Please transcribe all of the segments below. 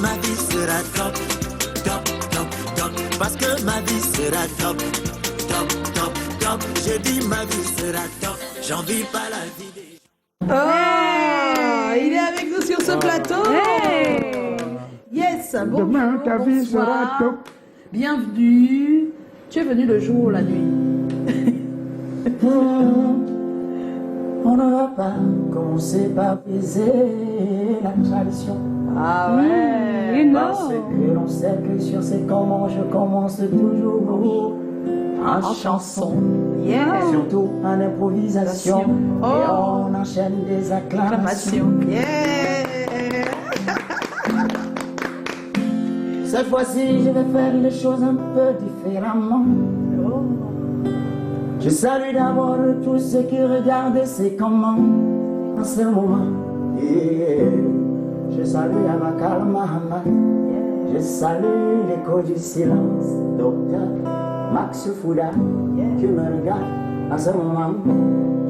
ma vie sera top, top, top, top. Parce que ma vie sera top, top, top, top. Je dis ma vie sera top, j'envie pas la vie des... Oh, il est avec nous sur ce plateau. Yes, bonjour, Demain, ta vie sera bonsoir. top. Bienvenue. Tu es venu le jour ou la nuit? On ne va pas commencer par briser la tradition. Ah ouais. Parce que l'on sait que sur ces comment je commence toujours en chanson. Yeah. Et surtout en improvisation. Oh. Et on enchaîne des acclamations. Yeah. Cette fois-ci, je vais faire les choses un peu différemment. Je salue d'abord tous ceux qui regardent ces comment en ce moment. Yeah. Je salue Abakar Mahamad. Je salue l'écho du silence. Docteur Max Fouda qui me regarde en ce moment.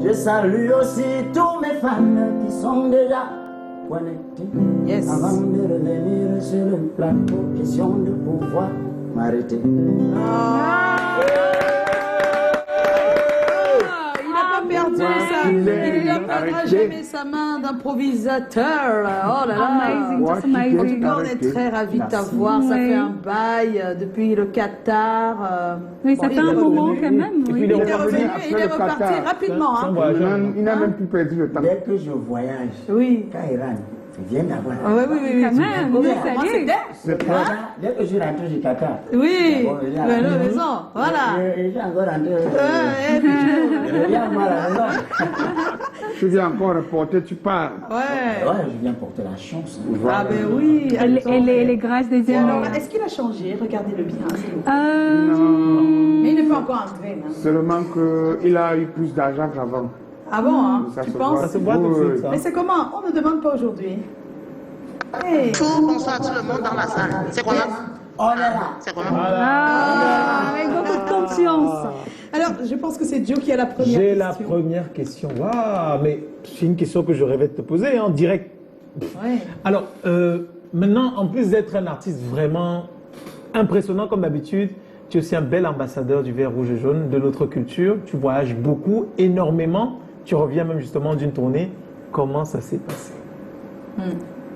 Je salue aussi tous mes fans qui sont déjà connectés. Yes. Avant de revenir sur le plateau, question de pouvoir m'arrêter. Il n'a pas perdu ça. Il n'a pas jamais sa main d'improvisateur. Oh là là. Amazing, just En tout amazing. cas, on est très ravis de t'avoir. Ça fait un bail depuis le Qatar. Oui, ça fait un moment quand même. puis Oui. il est Il est revenu après et il est le reparti Qatar. rapidement. Hein. Il n'a même plus perdu le temps. Dès que je voyage, Oui. quand il rentre, je viens d'avoir. Ah ouais, oui, oui, oui. Quand même, Oui, oui, comment ça y est. c'était? C'est Voilà, dès que je suis rentré du Qatar. Oui, Bon, il est à mais la la maison. maison, voilà. Je suis encore rentré. Ouais, Je viens voir la maison. Tu viens encore reporter, tu pars. ouais. Ouais, je viens porter la chance. Ah ben oui. Et les grâces des Et alors, hommes. est-ce qu'il a changé? Regardez-le bien. s'il vous plaît. Non. Mais il n'est pas encore entré. Hein. Seulement qu'il a eu plus d'argent qu'avant. Ah bon, hein? Ça Tu se penses? voit. Ça se voit tout de suite, ça. Mais c'est comment? On ne demande pas aujourd'hui. Hey. Bonsoir tout le monde dans la salle. C'est comment? On est là. C'est comment? Ah, avec beaucoup de confiance. Alors, je pense que c'est Joe qui a la première J'ai la question. première question. Waouh, mais c'est une question que je rêvais de te poser en direct. Ouais. Alors, maintenant, en plus d'être un artiste vraiment impressionnant comme d'habitude, tu es aussi un bel ambassadeur du vert, rouge et jaune, de notre culture. Tu voyages beaucoup, énormément. Tu reviens même justement d'une tournée. Comment ça s'est passé?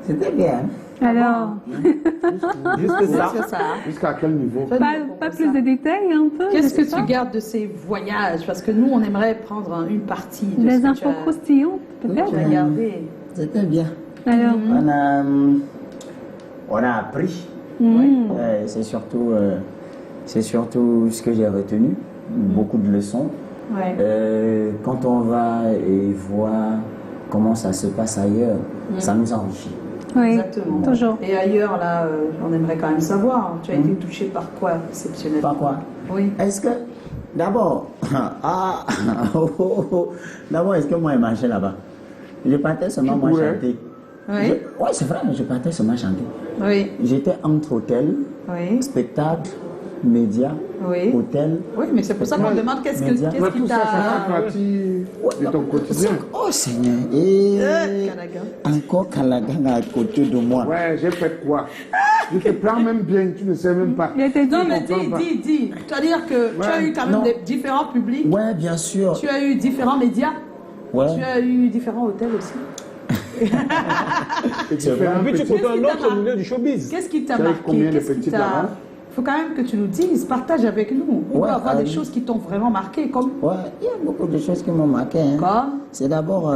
C'était bien. Alors, Juste ça. C'est ça. Jusqu'à quel niveau? pas plus de détails un peu. Qu'est-ce je que sais tu pas. gardes de ces voyages? Parce que nous, on aimerait prendre une partie de Des ce que infos croustillantes, peut-être. tu as gardé. C'était bien. Alors, On a appris. mm. C'est surtout ce que j'ai retenu. Beaucoup de leçons. Ouais. Quand on va et voit comment ça se passe ailleurs, ça nous enrichit. Oui, Exactement. toujours. Et ailleurs, là, on aimerait quand même savoir. Tu as été touché par quoi exceptionnellement? Pas quoi? Oui. Est-ce que, d'abord, d'abord, est-ce que moi, je marchais là-bas? Je partais seulement moi pourrais. chanter. Oui. Oui, c'est vrai, mais je partais seulement chanter. Oui. J'étais entre hôtel, Oui. spectacle, médias, Oui. hôtel. Oui, mais c'est pour ça qu'on demande qu'est-ce Média. qu'est-ce Mais qui tout ça, ça fait t'a... partie de ton quotidien. Oh Seigneur, et Kalaga. encore Kalaga à côté de moi. Ouais, j'ai fait quoi? Je te prends même bien, tu ne sais même pas. Il a été dit. Non, mais comprends pas. dis. Tu vas dire que tu as eu quand même Non. des différents publics, Ouais, bien sûr. tu as eu différents médias, Ouais. tu as eu différents hôtels aussi. C'est vrai. Et puis tu Qu'est-ce côtoies qui un t'a autre marqué? milieu du showbiz. Qu'est-ce qui t'a Tu as eu marqué? combien de Qu'est-ce qui petits t'a... là-bas? Il faut quand même que tu nous dises, partage avec nous. On Ouais, peut avoir des oui. choses qui t'ont vraiment marqué, comme... Ouais, il y a beaucoup de choses qui m'ont marqué. Hein. Comme... C'est d'abord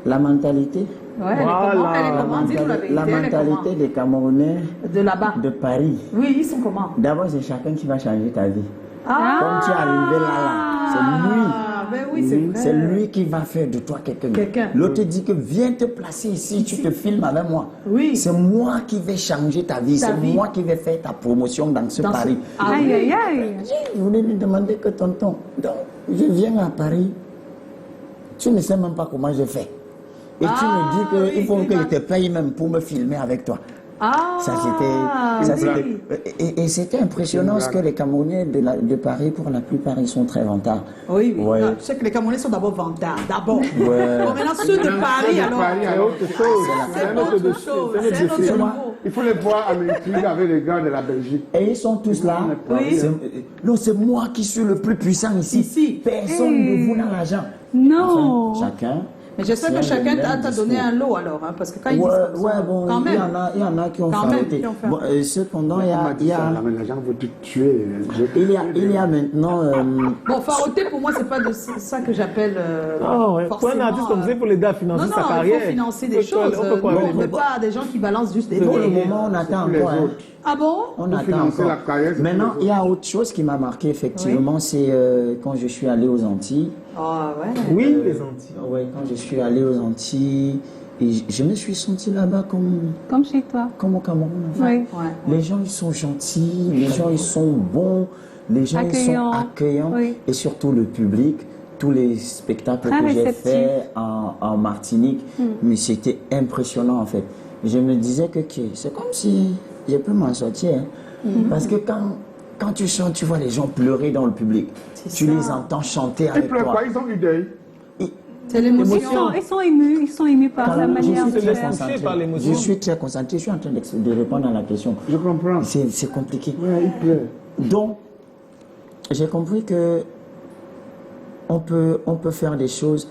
la mentalité. Ouais, elle est comment? Elle est comment? Dis-nous la vérité, La elle est mentalité comment? des Camerounais De là-bas. de Paris. Oui, ils sont comment? D'abord, c'est chacun qui va changer ta vie. Ah, Comme tu es arrivé là, c'est lui. ben oui, c'est vrai. C'est lui qui va faire de toi quelqu'un. Quelqu'un. L'autre te dit que viens te placer ici, tu te filmes avec moi. Oui. C'est moi qui vais changer ta vie. Ta C'est vie. moi qui vais faire ta promotion dans ce Dans ce- Paris. Ah Aïe, oui. aïe, aïe. Je voulais lui demander que tonton, donc, je viens à Paris, tu ne sais même pas comment je fais. Et tu me dis oui, qu'il faut c'est que je vrai. te paye même pour me filmer avec toi. Ah, Et c'était impressionnant ce que les Camerounais de Paris, pour la plupart, ils sont très vantards. Oui, oui. Ouais. Non, tu sais que les Camerounais sont d'abord vantards. D'abord. Ouais. Bon, maintenant, ceux de Paris, alors. C'est autre chose. C'est autre chose. C'est autre C'est- niveau. Il faut les voir en intrigue avec les gars de la Belgique. Et ils sont tous là. Oui. Non, c'est moi qui suis le plus puissant ici. Ici. Personne ne vous n'a l'argent. Non. Enfin, chacun. Mais j'espère que tient le chacun même t'a donné discours. un lot alors, hein, parce que quand ils Ouais, disent comme ouais, ça, bon, quand il même. y en a qui ont Quand même, failloté. qui ont fait. Bon, cependant, On m'a dit ça, là, mais les gens veulent te tuer. il y a maintenant. Bon, faroter pour moi, c'est pas de ça que j'appelle. Ah ouais. Pour un forcément, artiste comme ça, il faut l'aider à financer non, sa non, carrière. il faut financer des On peut choses. quoi- on peut quoi Bon, avec on les- ne pas des gens qui balancent juste des Pour le dés. moment, on attend pour les encore. hein. autres. Ah bon? On Pour attend financer encore. la carrière, c'est Maintenant, pour les il y a autre chose qui m'a marqué, effectivement, c'est quand je suis allé aux Antilles. Ah ouais. Oui, les Antilles. Ouais, quand je suis allé aux Antilles, et je me suis senti là-bas Comme chez toi. comme au Cameroun. en fait. Oui. Ouais. Les gens, ils sont gentils, les gens, ils sont bons, les gens, ils sont Accueillants. accueillants, Oui. et surtout le public. Tous les spectacles Très que j'ai réceptif. faits en Martinique, mais c'était impressionnant en fait. Je me disais que c'est comme si je peux m'en sortir. Hein. Parce que quand tu chantes, tu vois les gens pleurer dans le public. Tu ça. les entends chanter Ils avec pleurent toi. quoi? Ils ont eu deuil. C'est l'émotion. Ils sont émus. Ils sont émus par Quand la je manière suis de très faire. concentré. par l'émotion. Je suis très concentré. Je suis en train de répondre à la question. Je comprends. C'est compliqué. Ouais, ils pleurent. Donc, j'ai compris que on peut faire des choses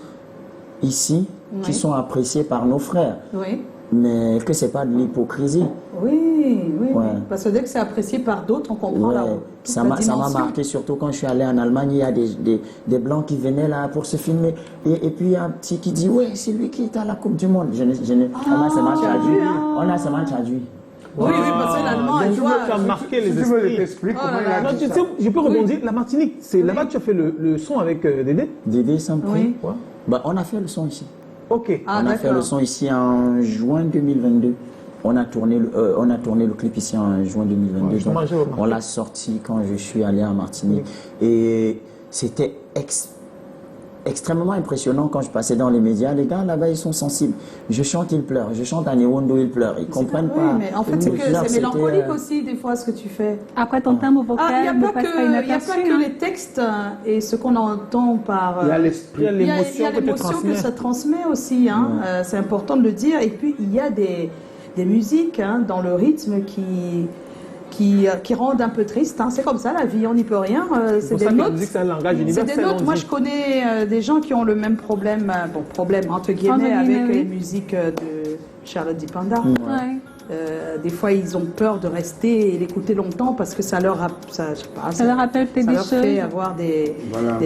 ici qui sont appréciées par nos frères, Oui. mais que c'est pas de l'hypocrisie. Oui, oui. Ouais. Parce que dès que c'est apprécié par d'autres, on comprend Ouais, la ça toute m'a la ça m'a dimension. marqué, surtout quand je suis allé en Allemagne. Il y a des blancs qui venaient là pour se filmer, et puis il y a un petit qui dit ouais, c'est lui qui est à la Coupe du Monde. On a seulement traduit. On a seulement traduit. Oui, oui, parce que l'allemand, elle doit. Tu as marqué les Si tu veux, je esprits. t'explique Oh comment là il a Non, dit tu ça. sais, je peux rebondir. La Martinique, c'est là-bas que tu as fait le son avec Dédé. Dédé sans prix. Oui. Bah, on a fait le son ici. Ok. Ah, On a fait d'accord. le son ici en juin 2022. On a tourné le clip ici en juin 2022. Ouais, justement, Donc, j'ai remarqué. on l'a sorti quand je suis allé en Martinique. Et c'était extrêmement impressionnant quand je passais dans les médias. Les gars là-bas, ils sont sensibles. Je chante, ils pleurent. Je chante à Newondo, ils pleurent. Ils comprennent Oui, pas. mais en fait, c'est Ils que pleurent, c'est c'était, mélancolique aussi, des fois, ce que tu fais. Après, ton timbre vocal Ah, il n'y a ne pas passe pas que, y a inaperçu. pas que hein. les textes et ce qu'on entend par. Il y a Il y l'esprit. a il y a l'émotion que tu l'émotion que transmets. ça transmet aussi, hein. C'est important de le dire. Et puis, il y a des musiques hein, dans le rythme qui rendent un peu triste. Hein. C'est comme ça, la vie, on n'y peut rien. C'est C'est pour des ça que la notes. musique, c'est un langage C'est universel. des notes. on Moi, dit. je connais des gens qui ont le même problème, problème entre guillemets, Entre guillemets, avec oui. les musiques de Charlotte Dipanda. Ouais. Des fois, ils ont peur de rester et d'écouter longtemps parce que ça leur, je sais pas, Ça leur rappelle peut-être ça des leur fait choses. avoir des Voilà.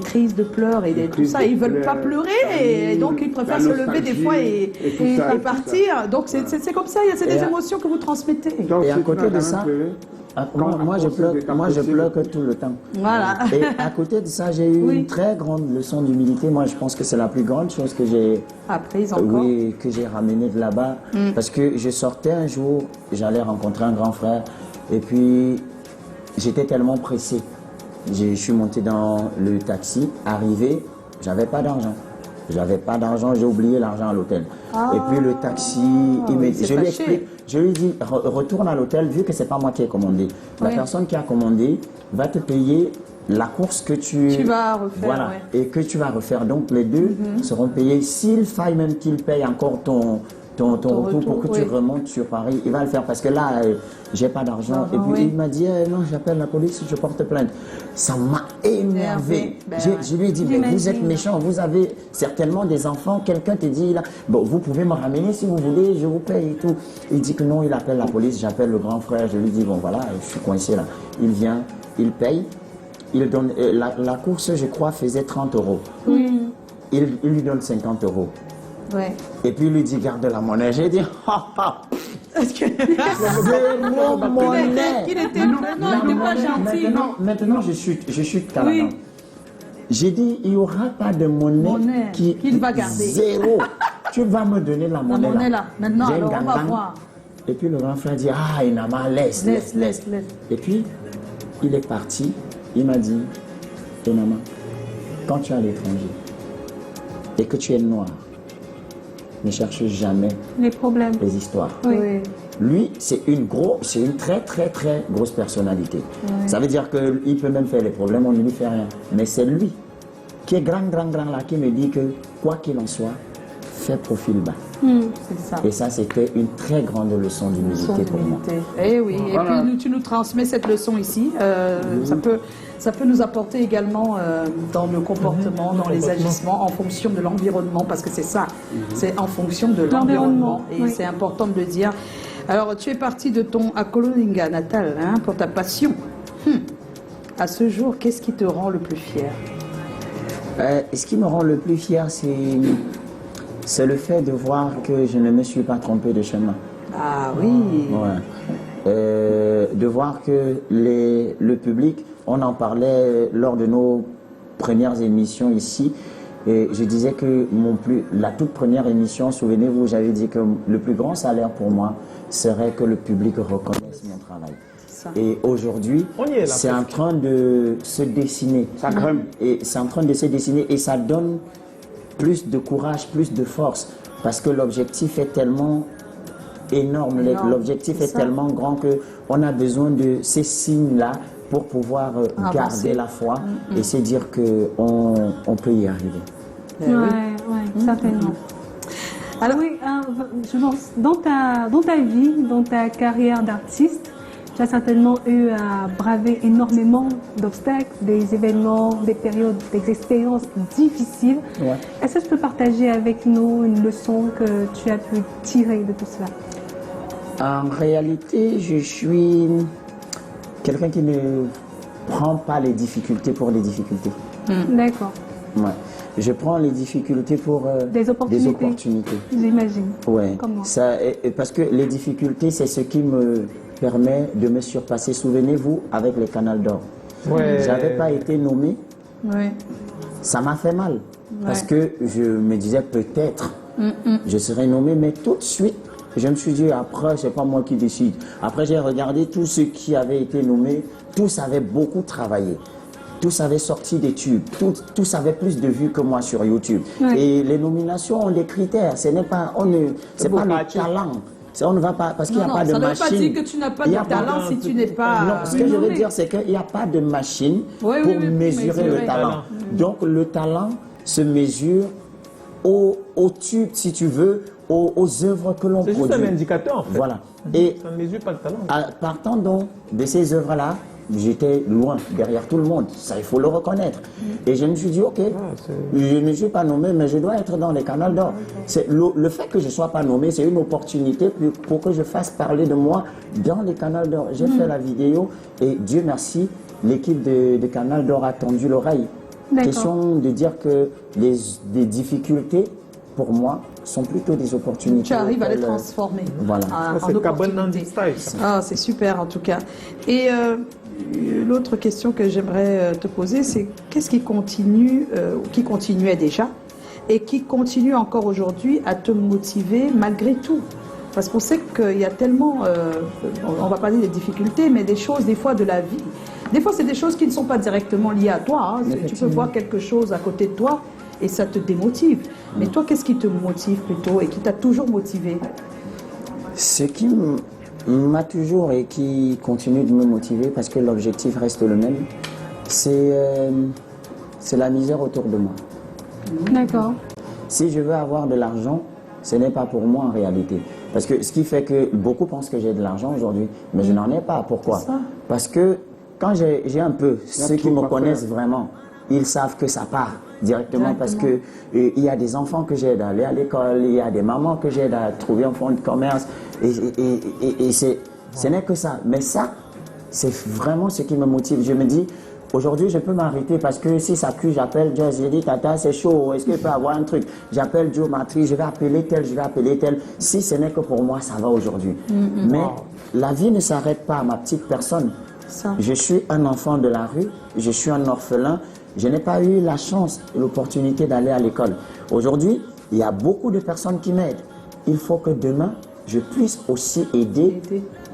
crises de pleurs et tout crises ça. de Ils veulent pas pleurs, pleurer et donc ils préfèrent la se lever des nostalgie fois et tout ça, partir. Donc c'est comme ça, c'est des Et à- émotions que vous transmettez. Donc, Et à si tu côté n'as de jamais ça, pleuré, moi, je pleure que tout le temps. Voilà. Et à côté de ça, j'ai eu Oui. une très grande leçon d'humilité. Moi, je pense que c'est la plus grande chose que j'ai Apprise encore. oui, que j'ai ramené de là-bas. Parce que je sortais un jour, j'allais rencontrer un grand frère, et puis j'étais tellement pressé. Je suis monté dans le taxi, arrivé, j'avais pas d'argent. J'avais pas d'argent, j'ai oublié l'argent à l'hôtel. Et puis le taxi, il s'est je lui fâché. explique, je lui dis, retourne à l'hôtel, vu que c'est pas moi qui ai commandé. La Oui. personne qui a commandé va te payer la course que tu vas refaire, voilà, ouais. et que tu vas refaire. Donc les deux seront payés. S'il faille même qu'il paye encore ton retour pour que tu oui. remontes sur Paris, il va le faire parce que là, j'ai pas d'argent. Et puis oui. il m'a dit, non, j'appelle la police, je porte plainte. Ça m'a énervé. Ben Je lui ai dit, mais vous J'imagine. êtes méchant, vous avez certainement des enfants, quelqu'un te dit, là, bon, vous pouvez me ramener si vous voulez, je vous paye et tout. Il dit que non, il appelle la police, j'appelle le grand frère, je lui dis, bon voilà, je suis coincé là. Il vient, il paye. Il donne, la course, je crois, faisait 30 €. Il lui donne 50 €. Ouais. Et puis il lui dit, garde la monnaie. J'ai dit, Est-ce que zéro monnaie. il était non, il n'était pas gentil. Maintenant, je suis Caladan. Oui. J'ai dit, il n'y aura pas de monnaie, Monnaie qu'il va garder. Zéro. Tu vas me donner la monnaie, monnaie là. Maintenant, J'ai un alors, on va gangan. voir. Et puis le grand frère dit, ah, Inama, laisse. Laisse. Et puis, il est parti. Il m'a dit, Inama, quand tu es à l'étranger et que tu es noir, ne cherche jamais Les problèmes. les histoires. Oui. Oui. Lui, c'est une très grosse personnalité. Ça veut dire qu'il peut même faire les problèmes, on ne lui fait rien. Mais c'est lui qui est grand là, qui me dit que quoi qu'il en soit, fais profil bas. C'est ça. Et ça, c'était une très grande leçon d'humilité pour moi. Eh oui, Voilà. et puis tu nous transmets cette leçon ici. Ça peut nous apporter également dans le comportement, dans les agissements, en fonction de l'environnement, parce que c'est ça, c'est en fonction de l'environnement. Et oui. c'est important de le dire. Alors, tu es parti de ton Akoloninga natal pour ta passion. À ce jour, qu'est-ce qui te rend le plus fier? Ce qui me rend le plus fier, c'est le fait de voir que je ne me suis pas trompé de chemin. Ah oui. Ouais. De voir que le public, on en parlait lors de nos premières émissions ici, et je disais que la toute première émission, souvenez-vous, j'avais dit que le plus grand salaire pour moi serait que le public reconnaisse mon travail. Ça. Et aujourd'hui, On y est là, c'est en train de se dessiner. Ça grimpe. Et c'est en train de se dessiner et ça donne plus de courage, plus de force, parce que l'objectif est tellement énorme, l'objectif c'est est ça. tellement grand qu'on a besoin de ces signes-là pour pouvoir Avancer. garder la foi et se dire qu'on peut y arriver. Eh oui. Oui, certainement. Alors oui, je pense, dans ta vie, dans ta carrière d'artiste, tu as certainement eu à braver énormément d'obstacles, des événements, des périodes, des expériences difficiles. Ouais. Est-ce que tu peux partager avec nous une leçon que tu as pu tirer de tout cela? En réalité, je suis quelqu'un qui ne prend pas les difficultés pour les difficultés. D'accord, Ouais. Je prends les difficultés pour Des opportunités. J'imagine. Ouais. Comment? Parce que les difficultés, c'est ce qui me permet de me surpasser. Souvenez-vous, avec les Canals d'Or. Ouais. J'avais pas été nommé, Oui. ça m'a fait mal. Parce que je me disais peut-être je serais nommé, mais tout de suite, je me suis dit après, c'est pas moi qui décide. Après, j'ai regardé tous ceux qui avaient été nommés, tous avaient beaucoup travaillé. Tous avaient sorti des tubes, tous avaient plus de vues que moi sur YouTube. Ouais. Et les nominations ont des critères, c'est pas le talent. On ne va pas, parce qu'il n'y a pas de ça ne veut machine. pas dire que tu n'as pas Il y de a talent si tu n'es pas. Non, ce que je veux dire, c'est qu'il n'y a pas de machine Oui, pour oui, oui, mesurer le talent. Donc le talent se mesure au tube, si tu veux, aux œuvres que l'on C'est produit. juste un indicateur en fait. Voilà. Et Ça ne mesure pas le talent. partant donc de ces œuvres-là, j'étais loin, derrière tout le monde. Ça, il faut le reconnaître. Et je me suis dit, ok, je ne suis pas nommé, mais je dois être dans les Canals d'Or. Le fait que je ne sois pas nommé, c'est une opportunité pour que je fasse parler de moi dans les Canals d'Or. J'ai fait la vidéo et Dieu merci, l'équipe de Canals d'Or a tendu l'oreille. D'accord. Question de dire que des difficultés, pour moi, sont plutôt des opportunités. Tu arrives à les auxquelles, transformer. Voilà. en Ça, c'est Carbon opportunité. Nandi style. ça. Ah, c'est super en tout cas. Et l'autre question que j'aimerais te poser, c'est qu'est-ce qui continuait déjà et qui continue encore aujourd'hui à te motiver malgré tout? Parce qu'on sait qu'il y a tellement, on va parler des difficultés, mais des choses des fois de la vie. Des fois, c'est des choses qui ne sont pas directement liées à toi. Hein. Tu peux voir quelque chose à côté de toi et ça te démotive. Mais toi, qu'est-ce qui te motive plutôt et qui t'a toujours motivé? Ce qui m'a toujours et qui continue de me motiver, parce que l'objectif reste le même, c'est la misère autour de moi. D'accord. Si je veux avoir de l'argent, ce n'est pas pour moi en réalité. Parce que ce qui fait que beaucoup pensent que j'ai de l'argent aujourd'hui, mais je n'en ai pas. Pourquoi? C'est ça. Parce que quand j'ai un peu, ceux qui tout me à connaissent faire. vraiment, ils savent que ça part directement. Parce que il y a des enfants que j'aide à aller à l'école, il y a des mamans que j'aide à trouver un fonds de commerce, et ce n'est que ça. Mais ça, c'est vraiment ce qui me motive. Je me dis, aujourd'hui, je peux m'arrêter parce que si ça pue, j'appelle Joe, je dis, Tata, c'est chaud, est-ce qu'il peut avoir un truc? J'appelle Joe Matri, je vais appeler tel, je vais appeler tel. Si ce n'est que pour moi, ça va aujourd'hui. Mais la vie ne s'arrête pas à ma petite personne. Ça. Je suis un enfant de la rue, je suis un orphelin, je n'ai pas eu la chance, l'opportunité d'aller à l'école. Aujourd'hui, il y a beaucoup de personnes qui m'aident. Il faut que demain, je puisse aussi aider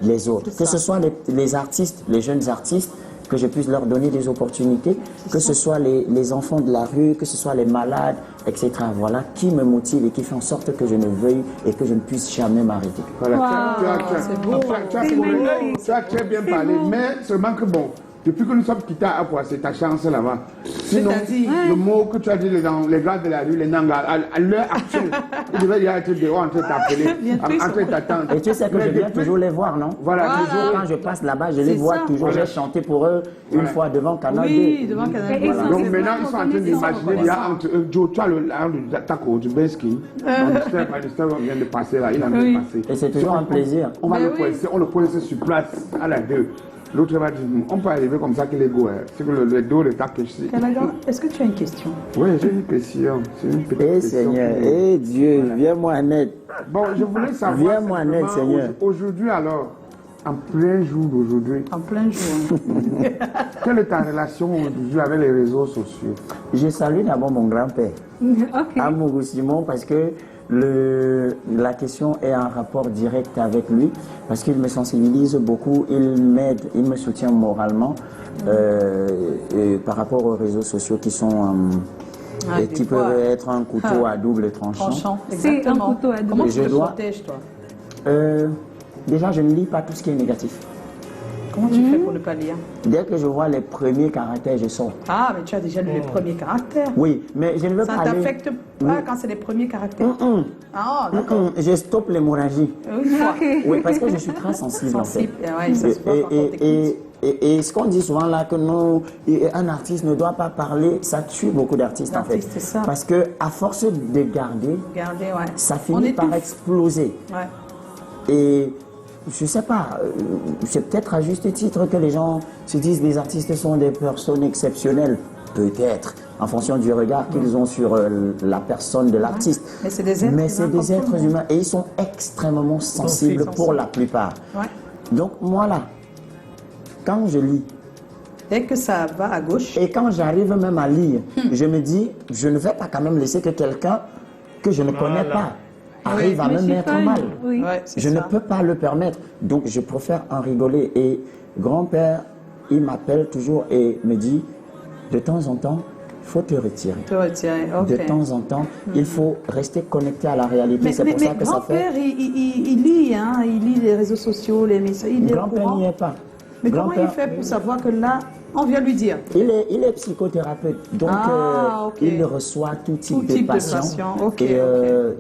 les autres. C'est Que ça. ce soit les artistes, les jeunes artistes, que je puisse leur donner des opportunités, que ce soit les enfants de la rue, que ce soit les malades, etc. Voilà, qui me motive et qui fait en sorte que je ne veuille et que je ne puisse jamais m'arrêter. Voilà, c'est beau. tu as très bien parlé, mais seulement que bon, depuis que nous sommes quittés à Afwa, c'est ta chance là-bas. Sinon, C'est-à-dire le mot que tu as dit dans les gars de la rue, les Nangas, à l'heure actuelle, ils devaient y être dehors en train de t'appeler, en train de t'attendre. Et tu sais que je viens toujours les voir, non? Voilà, Toujours quand je passe là-bas, je les C'est vois ça. toujours. J'ai chanté pour eux une fois devant Canal 2. Oui, devant Canal 2. Donc maintenant, ils sont en train d'imaginer, il y a entre eux, Joe, tu as le Tako, du Beskin. Ministère vient de passer là, il a même passé. Et c'est toujours un plaisir. On va Ben le oui. pointer, on le pointe sur place à la 2. L'autre va dire, on peut arriver comme ça que les go, c'est que le dos est ici. Kalagan, est-ce que tu as une question? Oui, j'ai une question. C'est une petite Eh question. Seigneur, eh Dieu, viens-moi en aide. Bon, je voulais savoir. Viens-moi en aide, simplement, Seigneur. Aujourd'hui alors, en plein jour d'aujourd'hui, En plein jour. quelle est ta relation aujourd'hui avec les réseaux sociaux? Je salue d'abord mon grand-père, Ok. Amougou Simon, parce que la question est en rapport direct avec lui, parce qu'il me sensibilise beaucoup, il m'aide, il me soutient moralement par rapport aux réseaux sociaux qui sont Des qui fois. peuvent être un couteau à double tranchant. Tranchant, C'est un exactement. couteau à double Comment tu Je te dois- protèges, toi? Déjà, je ne lis pas tout ce qui est négatif. Comment tu fais pour ne pas lire? Dès que je vois les premiers caractères, je sors. Ah, mais tu as déjà lu les premiers caractères. Oui, mais je ne veux Ça pas ne aller... t'affecte pas quand c'est les premiers caractères. Ah, d'accord. Je stoppe l'hémorragie. Une fois. Oui, parce que je suis très sensible, en fait. Sensible, ouais, ça se voit quand on t'écoute. Et ce qu'on dit souvent là, que non, un artiste ne doit pas parler, ça tue beaucoup d'artistes en fait. D'artistes, c'est ça. Parce que à force de garder, Regardez, ouais. ça On finit est par tous- exploser. Ouais. Et je sais pas, c'est peut-être à juste titre que les gens se disent les artistes sont des personnes exceptionnelles. Peut-être, en fonction du regard qu'ils ont sur la personne de l'artiste. Mais c'est des êtres Mais humains c'est comme des tout le êtres monde. humains et ils sont extrêmement sensibles pour la plupart. Ouais. Donc moi là, quand je lis, Dès que ça va à gauche, et quand j'arrive même à lire, je me dis, je ne vais pas quand même laisser que quelqu'un que je ne connais pas arrive à me mettre mal. Oui. ouais, c'est Je ça. ne peux pas le permettre. Donc je préfère en rigoler. Et grand-père, il m'appelle toujours et me dit, de temps en temps, il faut te retirer. Te retirer, ok. De temps en temps, il faut rester connecté à la réalité. Mais, C'est pour ça mais que ça fait... grand-père, il lit, hein, il lit les réseaux sociaux, les messages, il est au Grand-père courant. n'y est pas. Mais comment il Grand-père- fait pour savoir que là, on vient lui dire? Il est psychothérapeute, donc Ah, ok. il reçoit tout type, Tout type de patients. patients, ok, Et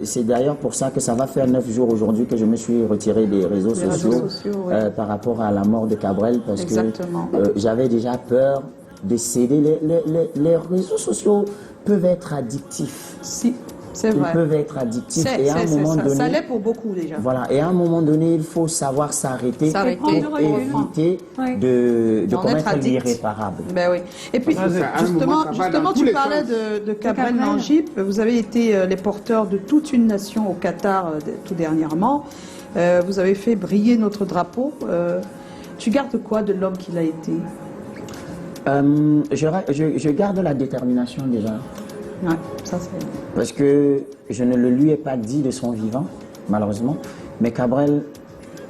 c'est d'ailleurs pour ça que ça va faire 9 jours aujourd'hui que je me suis retiré des réseaux Des réseaux sociaux, sociaux, oui. par rapport à la mort de Cabrel, parce Exactement. que j'avais déjà peur de céder. Les réseaux sociaux peuvent être addictifs. Si, c'est Ils vrai. peuvent être addictifs et à un moment ça. donné... Ça l'est pour beaucoup déjà. Voilà, et à un moment donné, il faut savoir s'arrêter S'arrêter. pour Prendre du recul. éviter Oui. de D'en être commettre addict. l'irréparable. Ben oui. Et puis, à un moment, ça va dans tous tu les parlais sens. de Cabrel Cabrel. Nangip. Vous avez été les porteurs de toute une nation au Qatar tout dernièrement. Vous avez fait briller notre drapeau. Tu gardes quoi de l'homme qu'il a été? Je garde la détermination déjà, Ouais, ça c'est... parce que je ne le lui ai pas dit de son vivant, malheureusement, mais Cabrel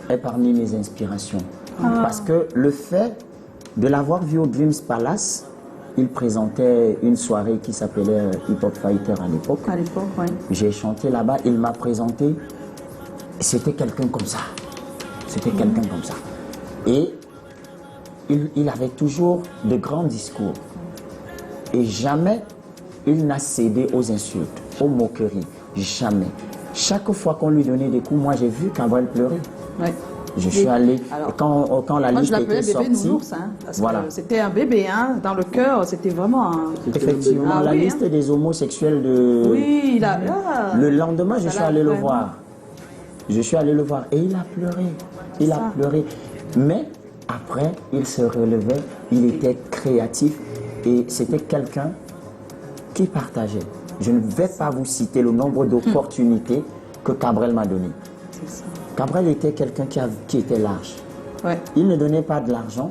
est parmi mes inspirations. Parce que le fait de l'avoir vu au Dreams Palace, il présentait une soirée qui s'appelait Hip Hop Fighter à l'époque. À l'époque, ouais. J'ai chanté là-bas, il m'a présenté, c'était quelqu'un comme ça. C'était quelqu'un comme ça. Et il avait toujours de grands discours. Et jamais il n'a cédé aux insultes, aux moqueries. Jamais. Chaque fois qu'on lui donnait des coups, moi j'ai vu Cabrel pleurer. Ouais. Je suis allé, Alors, quand la Moi, liste je l'appelais était bébé sortie, nounours, hein, parce voilà. que c'était un bébé, hein, dans le cœur, c'était vraiment un... Effectivement, Ah la oui, liste hein. des homosexuels de... Oui, il a... ah, Le lendemain, je ça suis l'a allé le vraiment- voir. Je suis allé le voir et il a pleuré. Il a Ça. pleuré. Mais après, il se relevait, il était créatif et c'était quelqu'un qui partageait. Je ne vais pas vous citer le nombre d'opportunités que Cabrel m'a donné. C'est ça. Cabrel était quelqu'un qui était large. Ouais. Il ne donnait pas de l'argent,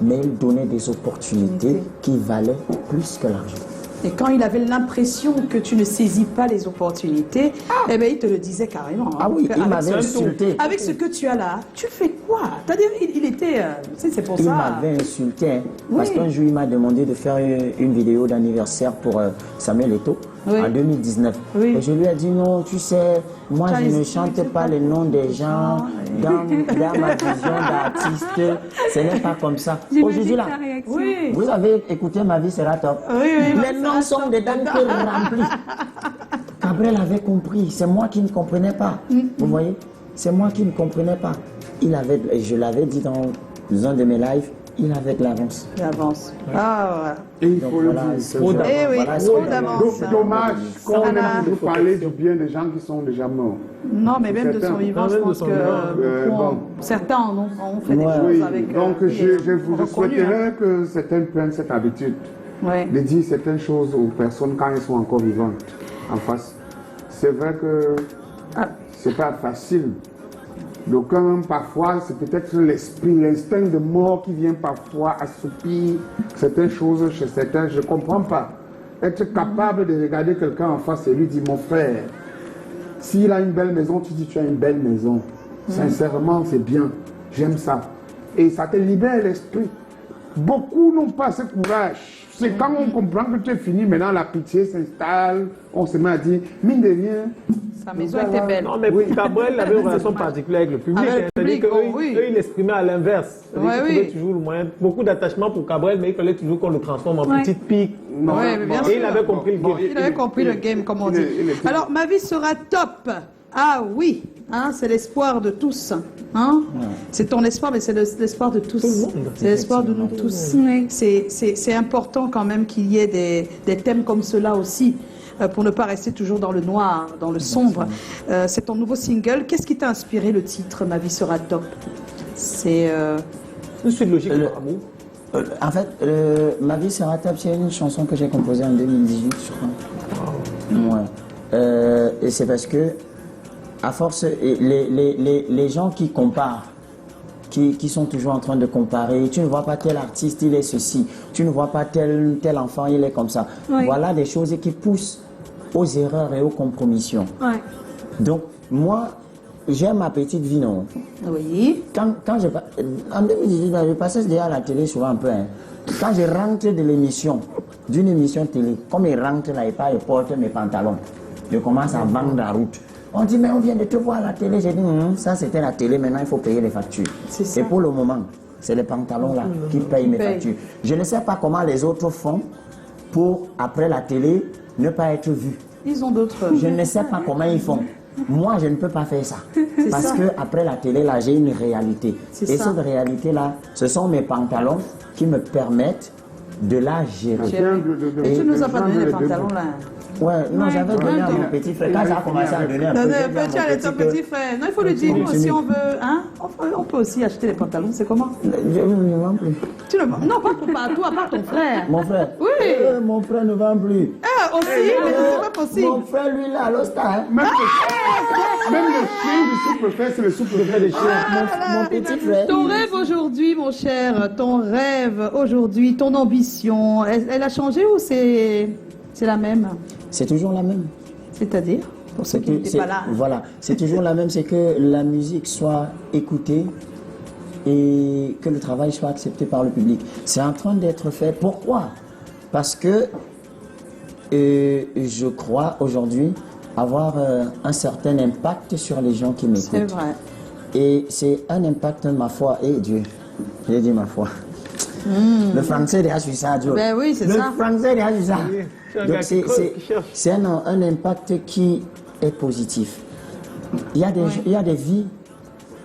mais il donnait des opportunités qui valaient plus que l'argent. Et quand il avait l'impression que tu ne saisis pas les opportunités, eh ben, il te le disait carrément. Ah oui, il Avec m'avait insulté. Avec ce que tu as là, tu fais quoi? C'est-à-dire, il était... c'est pour Il ça... m'avait insulté, hein, parce Oui. qu'un jour, il m'a demandé de faire une vidéo d'anniversaire pour Samuel Eto'o Oui. en 2019. Oui. Et je lui ai dit non, tu sais, moi Tu as je ne les- chante pas les noms des gens dans ma vision d'artiste. Ce n'est pas comme ça. Aujourd'hui J'imagine là, ta réaction. Oui. vous avez écouté Ma vie sera top. Oui, oui, Les noms sont des dents remplis. Cabrel avait compris, c'est moi qui ne comprenais pas. Vous voyez, c'est moi qui ne comprenais pas. Il avait, et je l'avais dit dans un de mes lives, il avait de l'avance. Il avance. Ah, voilà. Et il Donc faut le voilà, dire. c'est trop ça. Eh oui, Voilà, trop c'est- d'avance. Dommage qu'on Ça aime n'a- toujours parler du bien des gens qui sont déjà morts. Non, mais même de Certains- son vivant, même je de pense son que vivant, beaucoup bon. certains ont fait des Ouais. choses Oui, avec... donc qui je sont vous reconnus, souhaiterais que certains prennent cette habitude Ouais. de dire certaines choses aux personnes quand elles sont encore vivantes en face. C'est vrai que c'est pas facile. D'aucuns, parfois, c'est peut-être l'esprit, l'instinct de mort qui vient parfois assoupir certaines choses chez certains. Je ne comprends pas. Être capable de regarder quelqu'un en face et lui dire, mon frère, s'il a une belle maison, tu dis, tu as une belle maison. Sincèrement, c'est bien. J'aime ça. Et ça te libère l'esprit. Beaucoup n'ont pas ce courage. C'est quand on comprend que tu es fini, maintenant la pitié s'installe, on se met à dire, mine de rien, Sa maison était belle. Non, mais Cabrel avait une relation particulière avec le public. Avec le hein. C'est-à-dire public, qu'eux, bon, oui. eux, ils l'exprimaient à l'inverse. C'est-à-dire Ouais, qu'ils oui. trouvaient toujours le moyen, beaucoup d'attachement pour Cabrel, mais il fallait toujours qu'on le transforme en Ouais. petite pique. non, Ouais, mais bien Et sûr. il avait compris le game. Il avait compris le game, comme on dit. il était- Alors, ma vie sera top. Ah oui, hein, c'est l'espoir de tous. Hein? C'est ton espoir, mais c'est l'espoir de tous. Tout le monde. C'est l'espoir de nous tous. Oui. C'est important quand même qu'il y ait des thèmes comme cela aussi, pour ne pas rester toujours dans le noir, dans le sombre. C'est ton nouveau single. Qu'est-ce qui t'a inspiré le titre Ma vie sera top? C'est... Une suite logique de Le- amour. En fait, Ma vie sera top, c'est une chanson que j'ai composée en 2018, je crois. Ouais. Et c'est parce que, à force, les gens qui comparent, qui sont toujours en train de comparer, tu ne vois pas tel artiste, il est ceci, tu ne vois pas tel enfant, il est comme ça. Oui. Voilà des choses qui poussent aux erreurs et aux compromissions. Ouais. Donc, moi, j'ai ma petite vie, non? Oui. Quand en 2018, je passais déjà à la télé souvent un peu. Hein. Quand je rentre de l'émission, d'une émission télé, comme je rentre là et pas, je porte mes pantalons. Je commence à vendre la route. On dit, mais on vient de te voir à la télé. J'ai dit, ça c'était la télé, maintenant il faut payer les factures. C'est ça. Et pour le moment, c'est les pantalons là qui payent mes payent. factures. Je ne sais pas comment les autres font pour, après la télé, ne pas être vus. Ils ont d'autres... Je ne sais pas comment ils font. Moi, je ne peux pas faire ça. Parce ça. que après la télé, là, j'ai une réalité. C'est Et ça. cette réalité-là, ce sont mes pantalons qui me permettent de la gérer. Et tu nous as pas donné les pantalons là. Ouais, non, Ouais, j'avais donné à ouais. mon petit frère. Quand ça a commencé à donner un peu, j'ai dit à mon Petit, allez, ton que- petit frère. Non, il faut lui dire, nous aussi, on veut, hein, on peut aussi acheter les pantalons, c'est comment? Je ne vends plus. Tu le vends? Non, pas toi, pas ton frère. Mon frère. Oui. Mon frère ne vend plus. Ah, aussi, mais c'est pas possible. Mon frère, lui, là, à l'Ostar. Hein. Même le chien du sous-préfet, c'est le sous-préfet des chiens. Mon petit frère. Ton rêve aujourd'hui, mon cher, ton rêve aujourd'hui, ton ambition, elle a changé ou c'est la même? C'est toujours la même. C'est-à-dire, pour ceux qui n'étaient pas là. Voilà, c'est toujours la même, c'est que la musique soit écoutée et que le travail soit accepté par le public. C'est en train d'être fait. Pourquoi? Parce que je crois aujourd'hui avoir un certain impact sur les gens qui C'est m'écoutent. vrai. Et c'est un impact, ma foi, et Dieu, j'ai dit ma foi. Le français derrière sur ça, Dieu. Ben oui, c'est le ça. français derrière sur ça. c'est un Donc gars qui creuse, qui cherche. c'est un impact qui est positif. Il y a des vies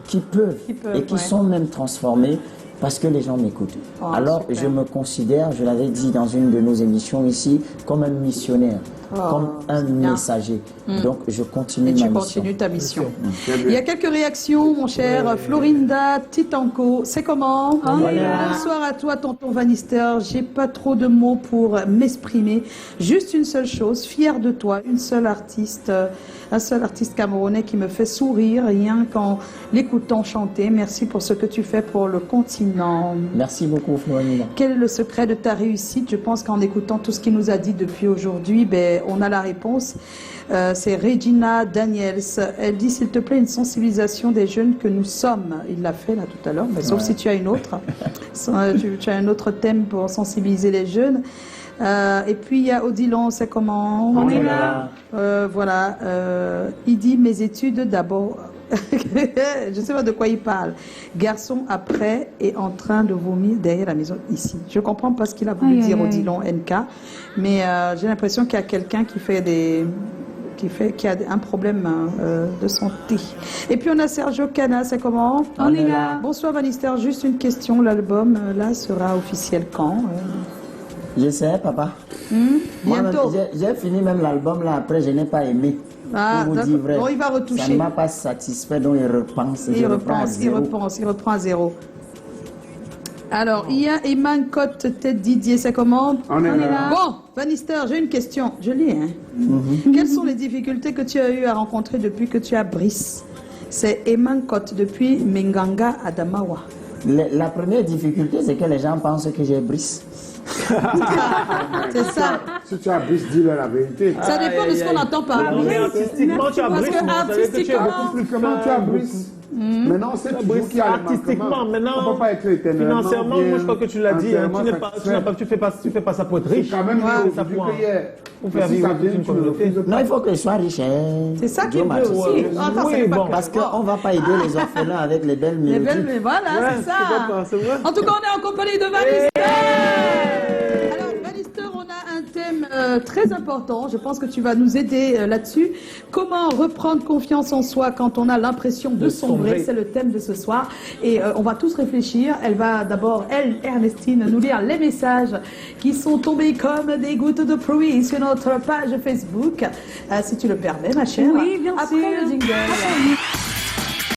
qui peuvent et qui ouais. sont même transformées parce que les gens m'écoutent. Oh, Alors super. je me considère, je l'avais dit dans une de nos émissions ici, comme un missionnaire. comme un bien. messager. Donc, je continue Et ma tu mission. continues ta mission. Très bien. Il y a quelques réactions, mon cher. Florinda Titanco, c'est comment? Bonsoir à toi, tonton Vanister. J'ai pas trop de mots pour m'exprimer. Juste une seule chose, fier de toi, un seul artiste camerounais qui me fait sourire rien qu'en l'écoutant chanter. Merci pour ce que tu fais pour le continent. Merci beaucoup, Florinda. Quel est le secret de ta réussite? Je pense qu'en écoutant tout ce qu'il nous a dit depuis aujourd'hui, ben, on a la réponse. C'est Regina Daniels. Elle dit, s'il te plaît, une sensibilisation des jeunes que nous sommes. Il l'a fait là tout à l'heure, mais sauf si tu as une autre. Tu as un autre thème pour sensibiliser les jeunes. Et puis il y a Odilon, c'est comment? On est là. Voilà. Il dit, mes études d'abord. Je ne sais pas de quoi il parle. Garçon après est en train de vomir derrière la maison ici. Je comprends pas ce qu'il a voulu dire Odilon NK, mais j'ai l'impression qu'il y a quelqu'un qui a un problème de santé. Et puis on a Sergio Cana, c'est comment? On est là. Bonsoir Vanister, juste une question, l'album là sera officiel quand? Je sais, papa. Bientôt. J'ai fini même l'album là, après je n'ai pas aimé. Ah, Pour vous dire vrai. bon, il va Ça retoucher. ne m'a pas satisfait, donc il repense. Il reprend à zéro. Alors, il y a Eman Cotte Tête Didier, c'est comment? On est là. Bon, Vanister, j'ai une question. Je lis, hein. Quelles sont les difficultés que tu as eu à rencontrer depuis que tu as Brice? C'est Eman Cotte depuis Menganga Adamawa. La première difficulté, c'est que les gens pensent que j'ai Brice. C'est ça. Si tu as Brice, dis-leur la vérité. Ça dépend de ce qu'on entend par Mais Brice. artistiquement, tu as Parce Brice, que mais ça veut dire que tu es artistiquement- beaucoup plus Comment tu as Brice? Maintenant, c'est toujours qu'il y a les artistiquement, manquements. maintenant, On ne peut pas être éternellement financièrement, bien, moi je crois que tu l'as dit, hein, entièrement tu fais pas ça pour être C'est riche. quand même mieux ça aujourd'hui pour qu'hier. pour faire Mais si vivre ça toute vient, une tu ne communauté. refuses pas. Non, il faut que je sois riche. C'est ça qui Dieu veut m'a aussi. dit. Attends, ça Oui, n'est pas bon. que- Parce qu'on ne va pas aider les orphelins avec les belles Les mélodies. belles, mais voilà, Ouais, c'est ça. c'est vrai. En tout cas, on est en compagnie de Vanister. Alors, Vanister, on a un thème très important. Je pense que tu vas nous aider là-dessus. Comment reprendre confiance en soi quand on a l'impression de sombrer? C'est le thème de ce soir. Et on va tous réfléchir. Elle va d'abord, Ernestine, nous lire les messages qui sont tombés comme des gouttes de pluie sur notre page Facebook. Si tu le permets, ma chère. Oui, bien Après sûr. le jingle.